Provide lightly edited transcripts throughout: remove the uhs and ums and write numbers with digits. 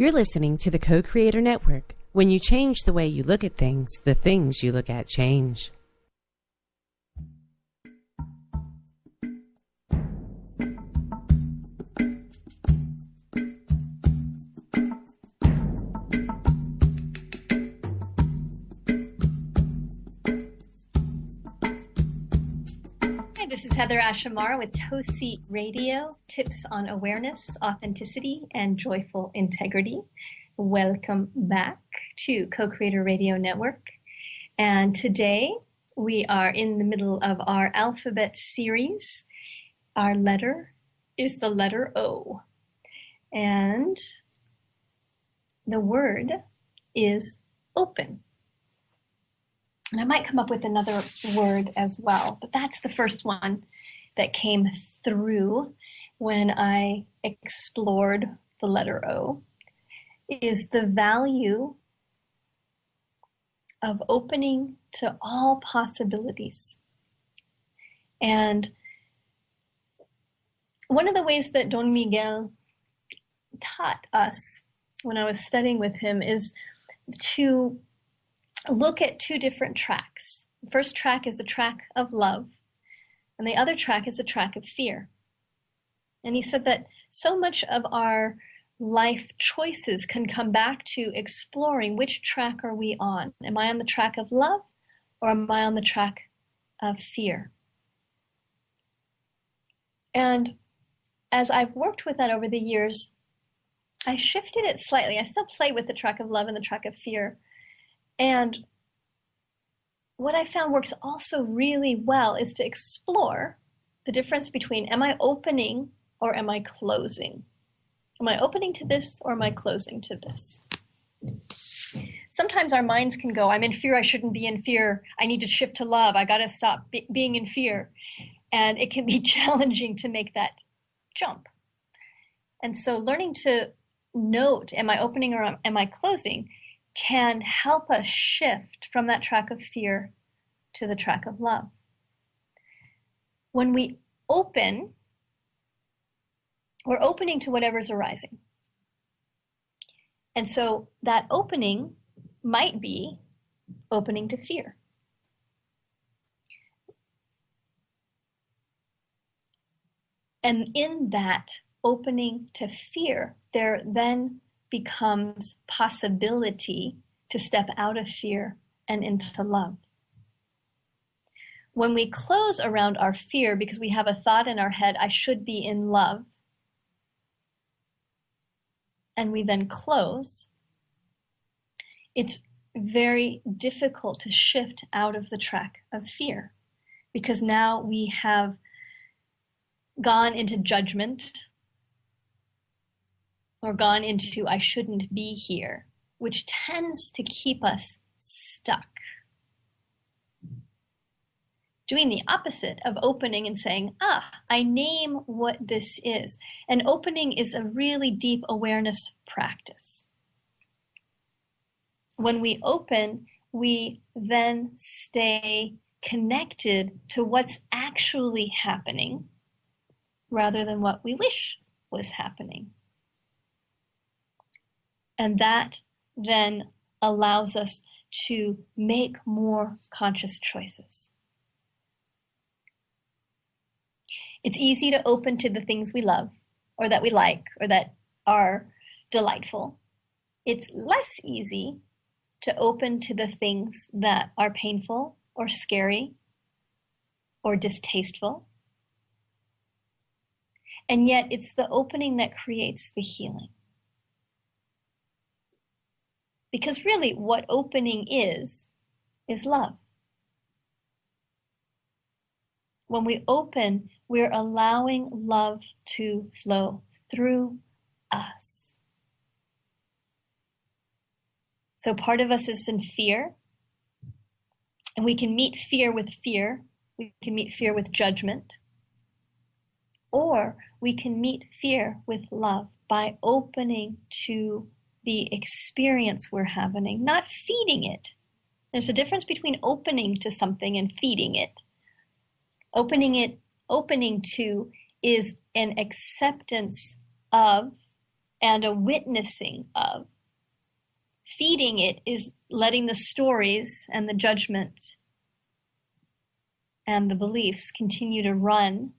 You're listening to the Co-Creator Network. When you change the way you look at things, the things you look at change. This is HeatherAsh Amara with Toci Radio, tips on awareness, authenticity, and joyful integrity. Welcome back to Co-Creator Radio Network. And today we are in the middle of our alphabet series. Our letter is the letter O. And the word is open. And I might come up with another word as well, but that's the first one that came through when I explored the letter O, is the value of opening to all possibilities. And one of the ways that Don Miguel taught us when I was studying with him is to look at two different tracks. The first track is a track of love, and the other track is a track of fear. And he said that so much of our life choices can come back to exploring which track are we on. Am I on the track of love, or am I on the track of fear? And as I've worked with that over the years, I shifted it slightly. I still play with the track of love and the track of fear. And what I found works also really well is to explore the difference between, am I opening or am I closing? Am I opening to this or am I closing to this? Sometimes our minds can go, I'm in fear, I shouldn't be in fear. I need to shift to love. I got to stop being in fear. And it can be challenging to make that jump. And so learning to note, am I opening or am I closing, can help us shift from that track of fear to the track of love. When we open, we're opening to whatever's arising. And so that opening might be opening to fear. And in that opening to fear, there then becomes possibility to step out of fear and into love. When we close around our fear because we have a thought in our head, I should be in love, and we then close, it's very difficult to shift out of the track of fear because now we have gone into judgment or gone into I shouldn't be here, which tends to keep us stuck. Doing the opposite of opening and saying, I name what this is. And opening is a really deep awareness practice. When we open, we then stay connected to what's actually happening rather than what we wish was happening. And that then allows us to make more conscious choices. It's easy to open to the things we love, or that we like, or that are delightful. It's less easy to open to the things that are painful, or scary, or distasteful. And yet it's the opening that creates the healing. Because really what opening is love. When we open, we're allowing love to flow through us. So part of us is in fear, and we can meet fear with fear. We can meet fear with judgment, or we can meet fear with love by opening to the experience we're having, not feeding it. There's a difference between opening to something and feeding it. Opening to is an acceptance of and a witnessing of. Feeding it is letting the stories and the judgment and the beliefs continue to run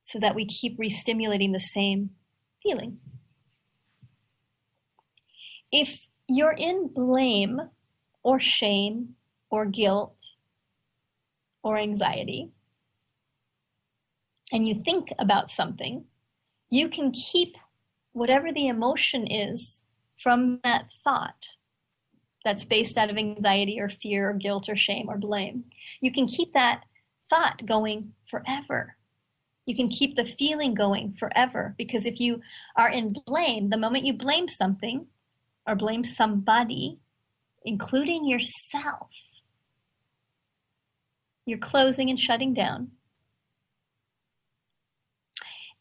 so that we keep re-stimulating the same feeling. If you're in blame or shame or guilt or anxiety, and you think about something, you can keep whatever the emotion is from that thought that's based out of anxiety or fear or guilt or shame or blame. You can keep that thought going forever. You can keep the feeling going forever, because if you are in blame, the moment you blame something or blame somebody, including yourself, you're closing and shutting down.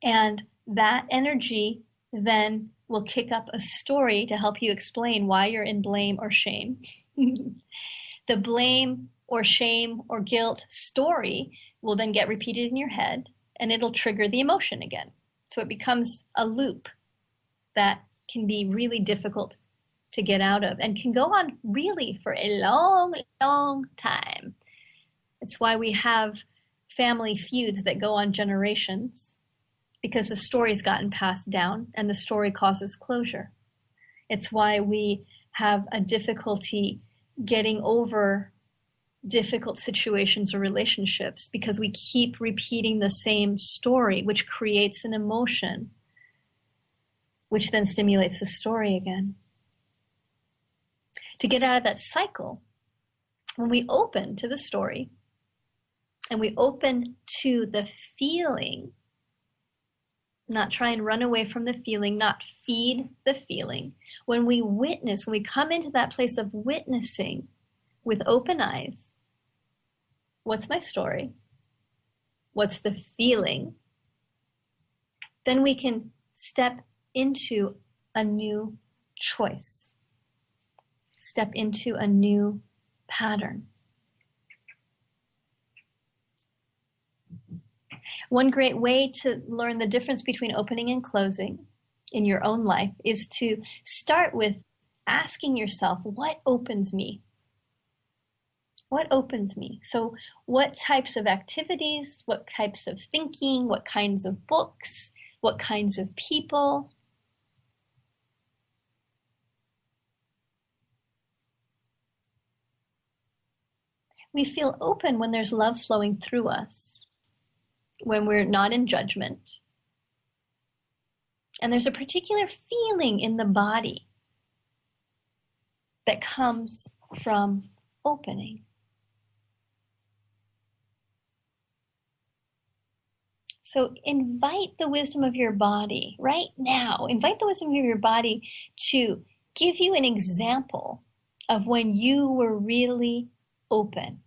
And that energy then will kick up a story to help you explain why you're in blame or shame. The blame or shame or guilt story will then get repeated in your head, and it'll trigger the emotion again. So it becomes a loop that can be really difficult to get out of and can go on really for a long, long time. It's why we have family feuds that go on generations, because the story's gotten passed down and the story causes closure. It's why we have a difficulty getting over difficult situations or relationships, because we keep repeating the same story, which creates an emotion, which then stimulates the story again. To get out of that cycle, when we open to the story and we open to the feeling, not try and run away from the feeling, not feed the feeling. When we witness, when we come into that place of witnessing with open eyes, what's my story? What's the feeling? Then we can step into a new choice, step into a new pattern. One great way to learn the difference between opening and closing in your own life is to start with asking yourself, what opens me? What opens me? So what types of activities, what types of thinking, what kinds of books, what kinds of people? We feel open when there's love flowing through us, when we're not in judgment. And there's a particular feeling in the body that comes from opening. So invite the wisdom of your body right now. Invite the wisdom of your body to give you an example of when you were really open.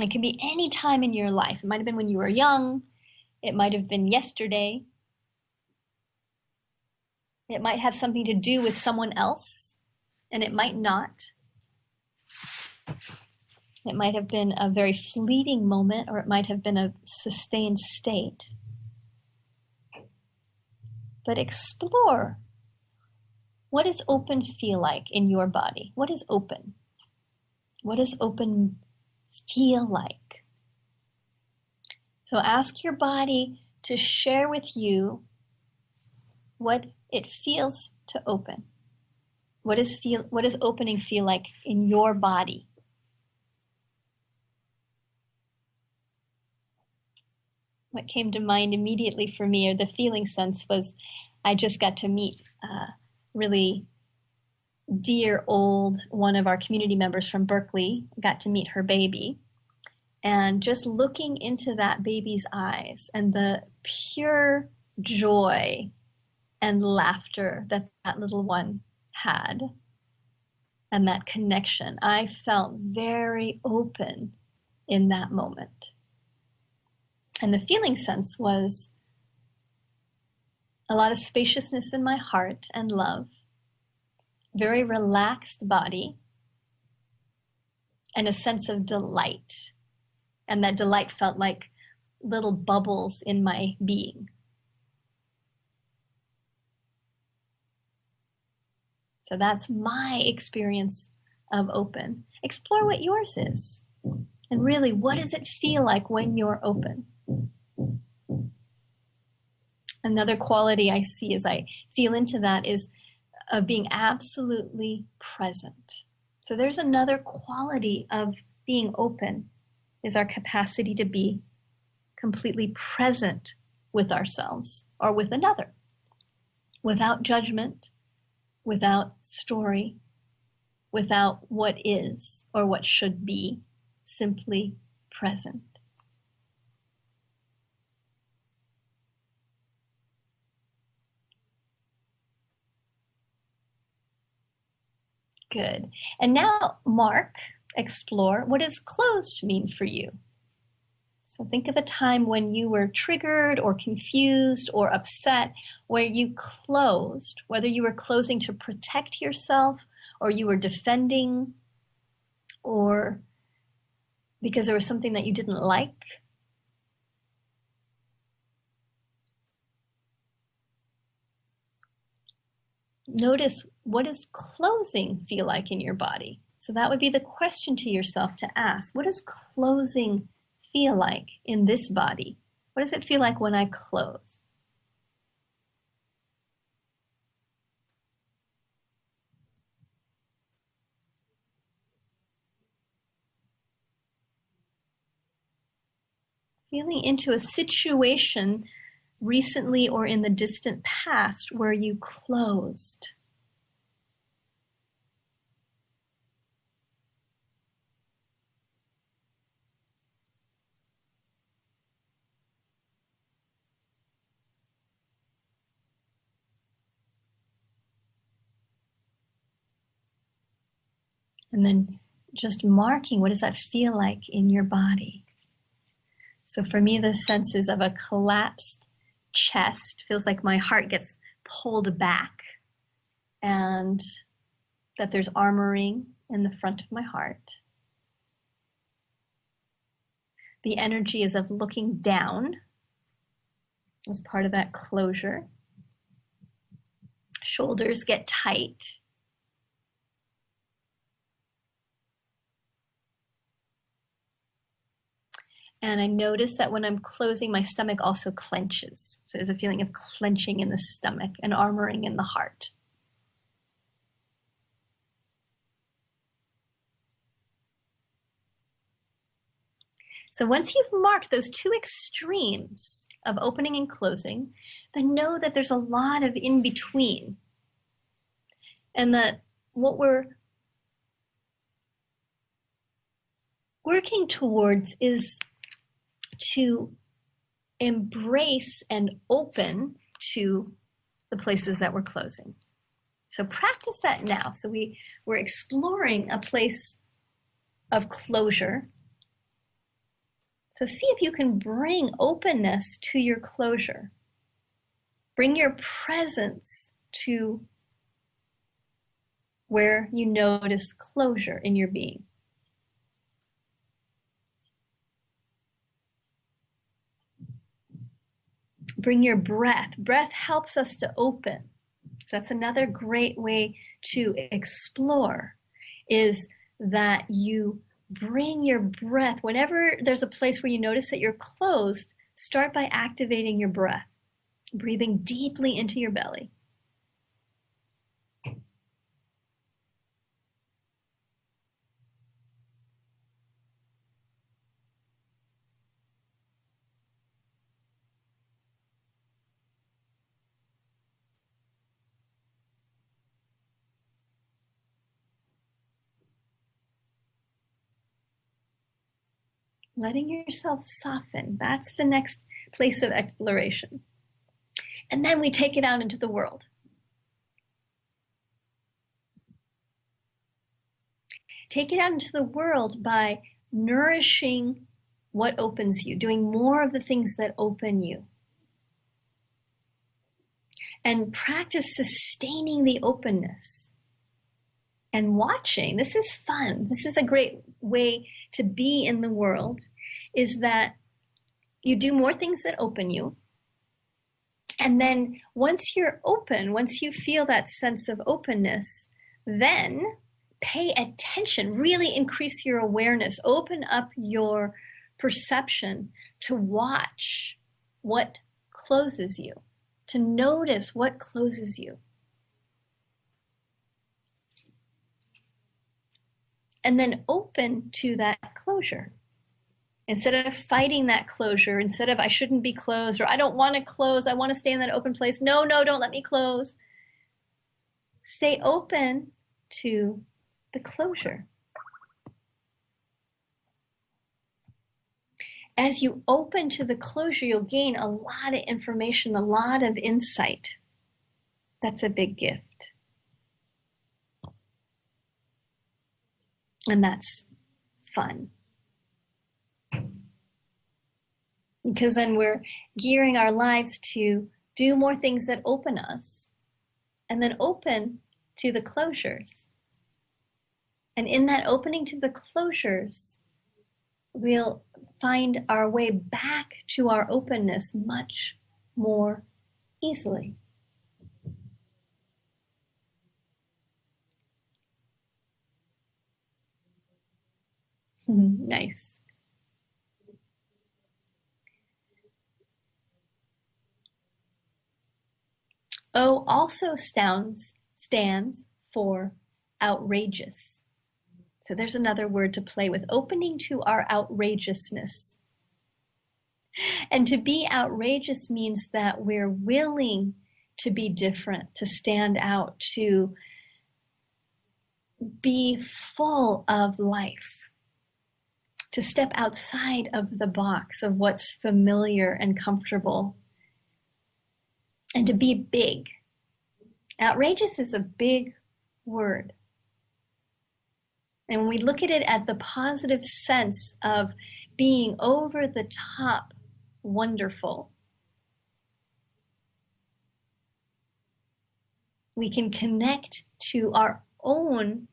It can be any time in your life. It might have been when you were young. It might have been yesterday. It might have something to do with someone else, and it might not. It might have been a very fleeting moment, or it might have been a sustained state. But explore. What does open feel like in your body? What is open? What does open feel like? So ask your body to share with you what it feels to open. What does opening feel like in your body? What came to mind immediately for me, or the feeling sense, was I just got to meet a really dear old one of our community members from Berkeley. Got to meet her baby. And just looking into that baby's eyes and the pure joy and laughter that that little one had, and that connection, I felt very open in that moment. And the feeling sense was a lot of spaciousness in my heart and love, very relaxed body, and a sense of delight. And that delight felt like little bubbles in my being. So that's my experience of open. Explore what yours is. And really, what does it feel like when you're open? Another quality I see as I feel into that is of being absolutely present. So there's another quality of being open, is our capacity to be completely present with ourselves or with another, without judgment, without story, without what is or what should be, simply present. Good. And now, Mark, explore, what does closed mean for you? So think of a time when you were triggered or confused or upset, where you closed, whether you were closing to protect yourself or you were defending or because there was something that you didn't like. Notice, what does closing feel like in your body? So that would be the question to yourself to ask. What does closing feel like in this body? What does it feel like when I close? Feeling into a situation recently or in the distant past where you closed. And then just marking, what does that feel like in your body? So for me, the senses of a collapsed chest feels like my heart gets pulled back and that there's armoring in the front of my heart. The energy is of looking down as part of that closure. Shoulders get tight. And I notice that when I'm closing, my stomach also clenches. So there's a feeling of clenching in the stomach and armoring in the heart. So once you've marked those two extremes of opening and closing, then know that there's a lot of in between. And that what we're working towards is to embrace and open to the places that we're closing. So practice that now. So we're exploring a place of closure. So see if you can bring openness to your closure. Bring your presence to where you notice closure in your being. Bring your breath. Breath helps us to open. So that's another great way to explore, is that you bring your breath. Whenever there's a place where you notice that you're closed, start by activating your breath, breathing deeply into your belly. Letting yourself soften. That's the next place of exploration. And then we take it out into the world. Take it out into the world by nourishing what opens you, doing more of the things that open you. And practice sustaining the openness. And watching, this is fun. This is a great way to be in the world, is that You do more things that open you. And then once you're open, once you feel that sense of openness, then pay attention, really increase your awareness, open up your perception to watch what closes you, to notice what closes you. And then open to that closure. Instead of fighting that closure, instead of I shouldn't be closed, or I don't want to close, I want to stay in that open place. No, don't let me close. Stay open to the closure. As you open to the closure, you'll gain a lot of information, a lot of insight. That's a big gift. And that's fun. Because then we're gearing our lives to do more things that open us, and then open to the closures. And in that opening to the closures, we'll find our way back to our openness much more easily. Nice. O also stands for outrageous. So there's another word to play with, opening to our outrageousness. And to be outrageous means that we're willing to be different, to stand out, to be full of life, to step outside of the box of what's familiar and comfortable, and to be big. Outrageous is a big word. And when we look at it at the positive sense of being over the top wonderful, we can connect to our own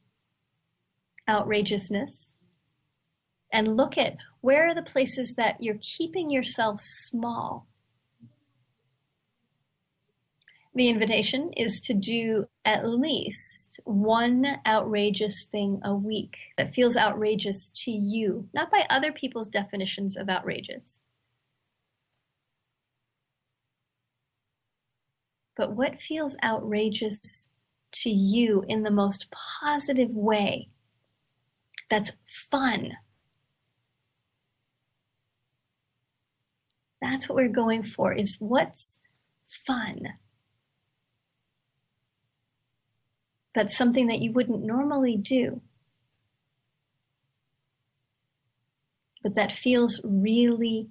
outrageousness and look at where are the places that you're keeping yourself small. The invitation is to do at least one outrageous thing a week that feels outrageous to you, not by other people's definitions of outrageous. But what feels outrageous to you in the most positive way? That's fun. That's what we're going for, is what's fun. That's something that you wouldn't normally do, but that feels really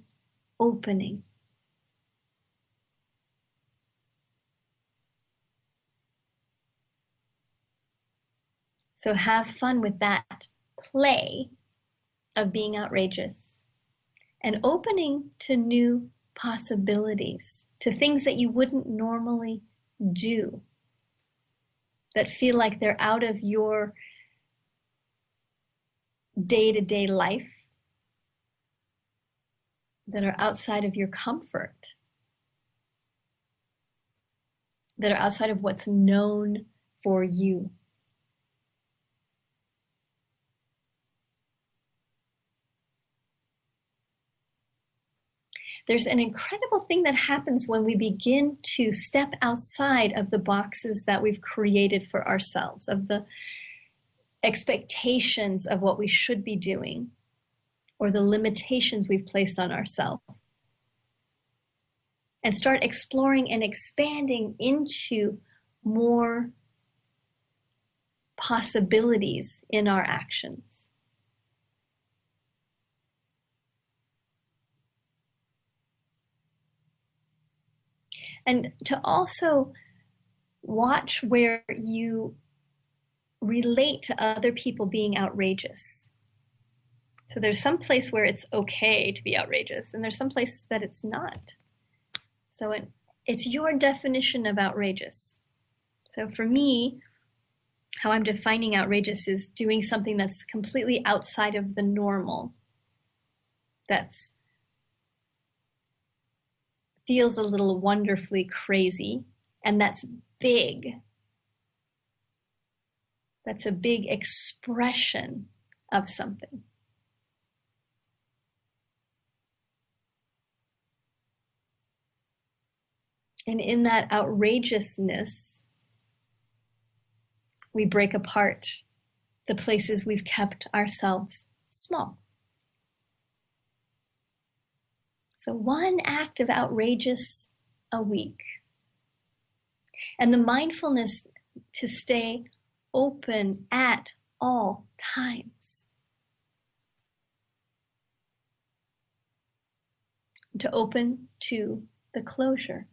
opening. So have fun with that play of being outrageous and opening to new possibilities, to things that you wouldn't normally do, that feel like they're out of your day-to-day life, that are outside of your comfort, that are outside of what's known for you. There's an incredible thing that happens when we begin to step outside of the boxes that we've created for ourselves, of the expectations of what we should be doing, or the limitations we've placed on ourselves, and start exploring and expanding into more possibilities in our actions. And to also watch where you relate to other people being outrageous. So there's some place where it's okay to be outrageous, and there's some place that it's not. So it's your definition of outrageous. So for me, how I'm defining outrageous is doing something that's completely outside of the normal, that's feels a little wonderfully crazy, and that's big. That's a big expression of something. And in that outrageousness, we break apart the places we've kept ourselves small. So one act of outrageous a week. And the mindfulness to stay open at all times. To open to the closure.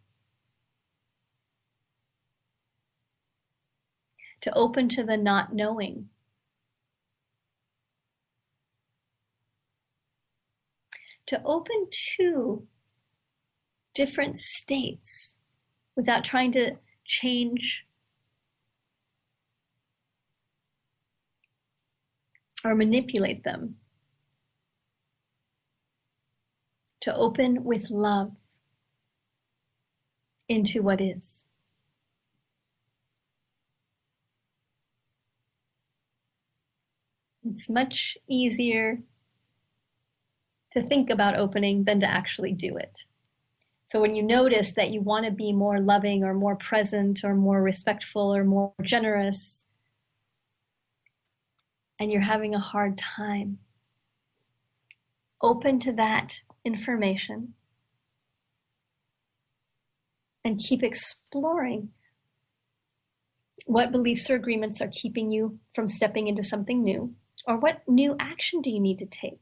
To open to the not knowing. To open to different states without trying to change or manipulate them. To open with love into what is. It's much easier to think about opening than to actually do it. So when you notice that you want to be more loving or more present or more respectful or more generous, and you're having a hard time, open to that information and keep exploring what beliefs or agreements are keeping you from stepping into something new, or what new action do you need to take?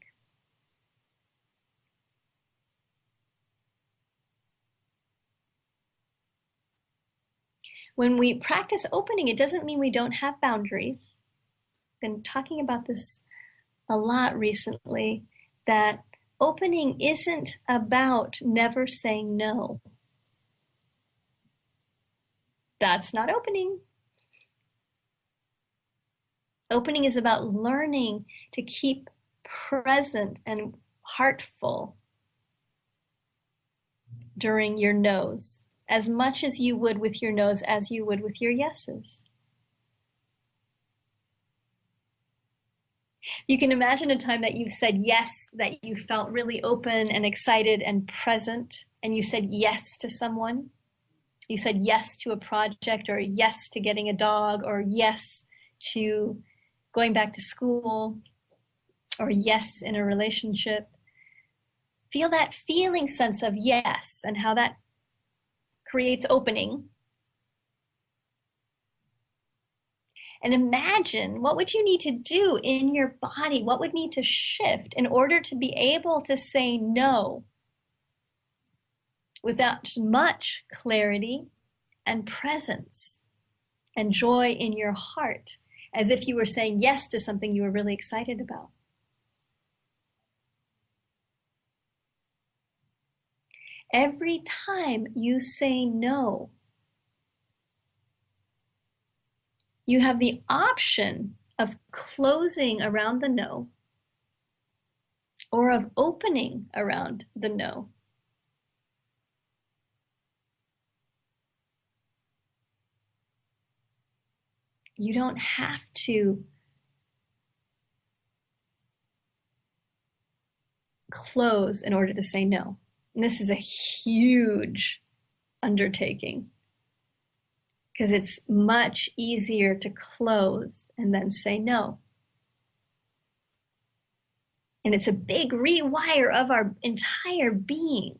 When we practice opening, it doesn't mean we don't have boundaries. I've been talking about this a lot recently, that opening isn't about never saying no. That's not opening. Opening is about learning to keep present and heartful during your no's, as much as you would with your no's as you would with your yeses. You can imagine a time that you've said yes, that you felt really open and excited and present, and you said yes to someone. You said yes to a project, or yes to getting a dog, or yes to going back to school, or yes in a relationship. Feel that feeling sense of yes and how that creates opening. And imagine, what would you need to do in your body? What would need to shift in order to be able to say no without much clarity and presence and joy in your heart, as if you were saying yes to something you were really excited about? Every time you say no, you have the option of closing around the no or of opening around the no. You don't have to close in order to say no. And this is a huge undertaking, because it's much easier to close and then say no. And it's a big rewire of our entire being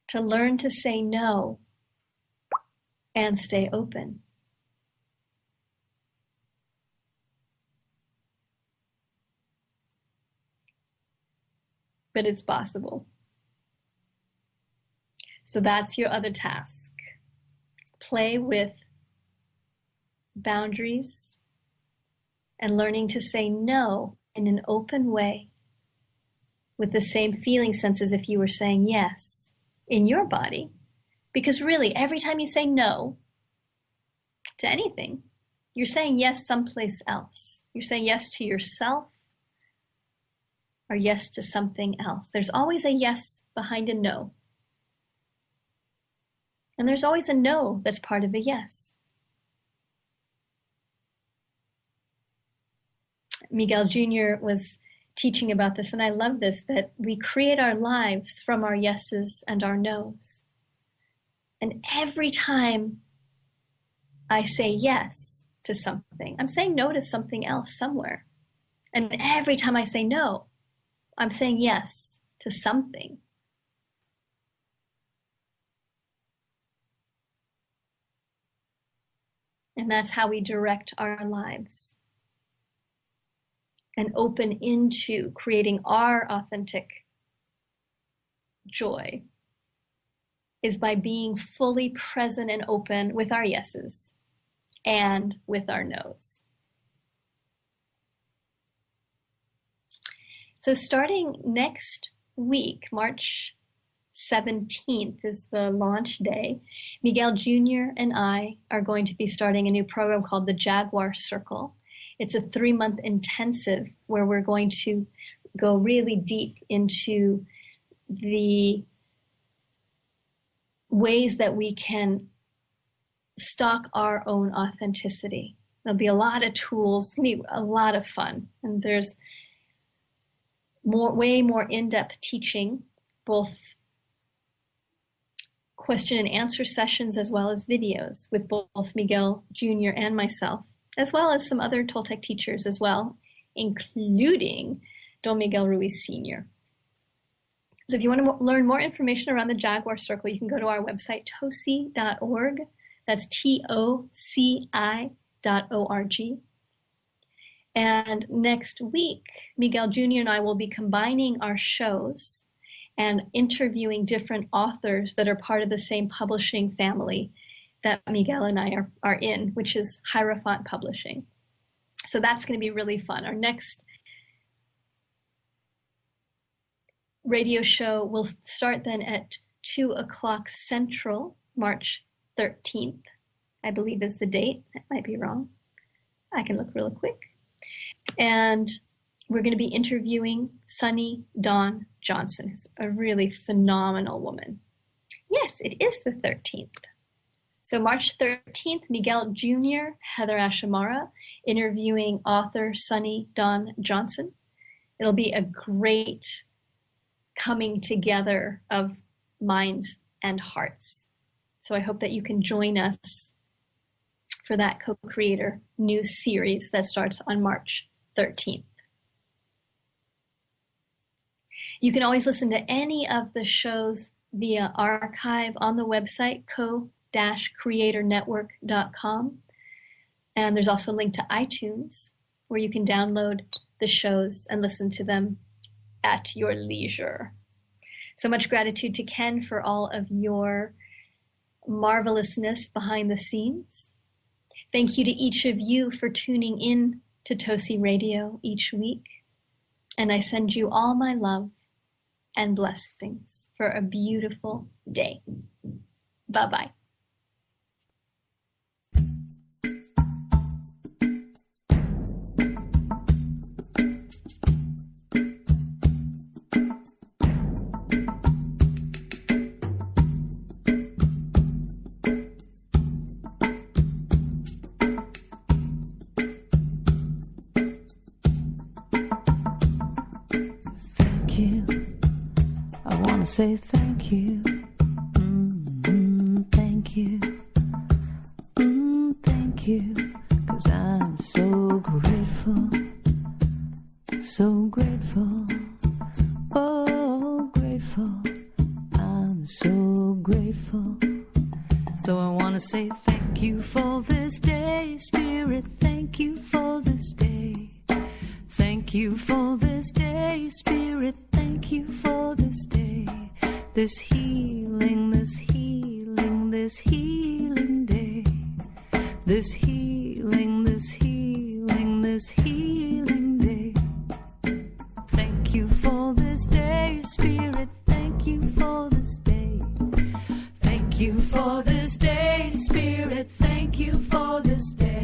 to learn to say no and stay open. But it's possible. So that's your other task. Play with boundaries and learning to say no in an open way with the same feeling sense as if you were saying yes in your body. Because really, every time you say no to anything, you're saying yes someplace else. You're saying yes to yourself. our yes to something else. There's always a yes behind a no. And there's always a no that's part of a yes. Miguel Jr. was teaching about this, and I love this, that we create our lives from our yeses and our nos. And every time I say yes to something, I'm saying no to something else somewhere. And every time I say no, I'm saying yes to something. And that's how we direct our lives and open into creating our authentic joy, is by being fully present and open with our yeses and with our nos. So starting next week, March 17th is the launch day, Miguel Jr. and I are going to be starting a new program called the Jaguar Circle. It's a 3-month intensive where we're going to go really deep into the ways that we can stock our own authenticity. There'll be a lot of tools, it'll be a lot of fun. And there's way more in-depth teaching, both question and answer sessions as well as videos with both Miguel Jr. and myself, as well as some other Toltec teachers as well, including Don Miguel Ruiz Sr. So if you want to learn more information around the Jaguar Circle, you can go to our website, toci.org. That's TOCI.org. And next week, Miguel Jr. and I will be combining our shows and interviewing different authors that are part of the same publishing family that Miguel and I are in, which is Hierophant Publishing. So that's going to be really fun. Our next radio show will start then at 2:00 Central, March 13th, I believe is the date. That might be wrong. I can look real quick. And we're going to be interviewing Sunny Dawn Johnson, who's a really phenomenal woman. Yes, it is the 13th. So March 13th, Miguel Jr., HeatherAsh, Amara, interviewing author Sunny Dawn Johnson. It'll be a great coming together of minds and hearts. So I hope that you can join us for that co-creator new series that starts on March 13th. You can always listen to any of the shows via archive on the website, co-creatornetwork.com. And there's also a link to iTunes where you can download the shows and listen to them at your leisure. So much gratitude to Ken for all of your marvelousness behind the scenes. Thank you to each of you for tuning in to Toci Radio each week. And I send you all my love and blessings for a beautiful day. Bye-bye. Say thank you, thank you, thank you, 'cause I'm so grateful, oh grateful, I'm so grateful. So I wanna say thank you for this day, Spirit, thank you for this day. Thank you for this day, Spirit, thank you for this day. This healing, this healing, this healing day. This healing, this healing, this healing day. Thank you for this day, Spirit, thank you for this day. Thank you for this day, Spirit, thank you for this day.